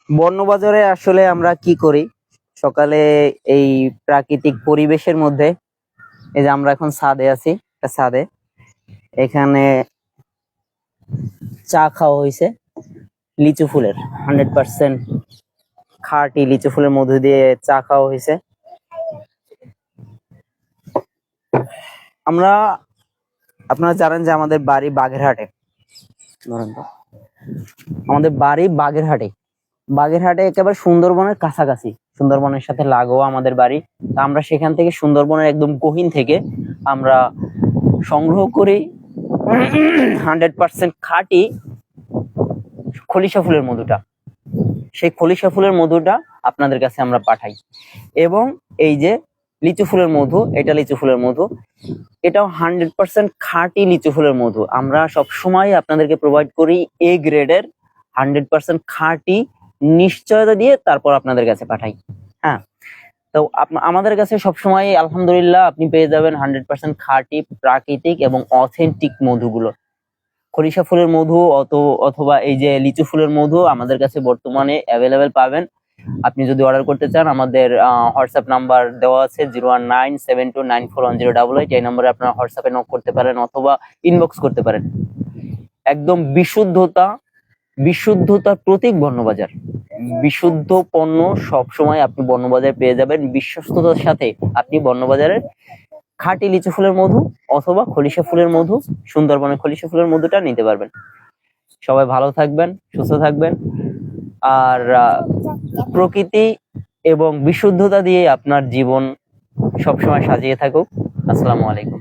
বর্ণবাজারে আসলে আমরা কি করি, সকালে এই প্রাকৃতিক পরিবেশের মধ্যে, এই যে আমরা এখন ছাদে আছি, একটা ছাদে, এখানে চা খাওয়া হয়েছে লিচু ফুলের 100% খাঁটি লিচু ফুলের মধু দিয়ে চা খাওয়া হয়েছে। আমরা আপনারা জানেন যে আমাদের বাড়ি বাগেরহাটে, ধরেন তো আমাদের বাড়ি বাগেরহাটে একেবারে সুন্দরবনের কাছাকাছি, সুন্দরবনের সাথে লাগোয়া আমাদের বাড়ি। তা আমরা সেখান থেকে সুন্দরবনের একদম গহীন থেকে আমরা সংগ্রহ করি 100% খাঁটি খলিশা ফুলের মধুটা। সেই খলিশা ফুলের মধুটা আপনাদের কাছে আমরা পাঠাই। এবং এই যে লিচু ফুলের মধু, এটা লিচু ফুলের মধু, এটাও 100% খাঁটি লিচু ফুলের মধু। আমরা সবসময় আপনাদেরকে প্রোভাইড করি এ গ্রেডের 100% খাঁটি নিশ্চয়তা দিয়ে, তারপর আপনাদের কাছে পাঠাই। হ্যাঁ, তো আমাদের কাছে সবসময় আলহামদুলিল্লাহ আপনি পেয়ে যাবেন 100% খাঁটি প্রাকৃতিক এবং অথেন্টিক মধুগুলো। খলিশা ফুলের মধু অথবা এই যে লিচু ফুলের মধু আমাদের কাছে বর্তমানে অ্যাভেলেবেল পাবেন। আপনি যদি অর্ডার করতে চান, আমাদের হোয়াটসঅ্যাপ নাম্বার দেওয়া আছে 01972941088। এই নম্বরে আপনারা হোয়াটসঅ্যাপে নক করতে পারেন অথবা ইনবক্স করতে পারেন। একদম বিশুদ্ধতার প্রতীক বর্ণবাজার। বিশুদ্ধ পণ্য সবসময় আপনি বর্ণবাজারে পেয়ে যাবেন। বিশ্বস্ততার সাথে আপনি বর্ণবাজারের খাঁটি লিচু ফুলের মধু অথবা খলিশা ফুলের মধু, সুন্দরবনের খলিশা ফুলের মধুটা নিতে পারবেন। সবাই ভালো থাকবেন, সুস্থ থাকবেন, আর প্রকৃতি এবং বিশুদ্ধতা দিয়ে আপনার জীবন সবসময় সাজিয়ে থাকুক। আসসালামু আলাইকুম।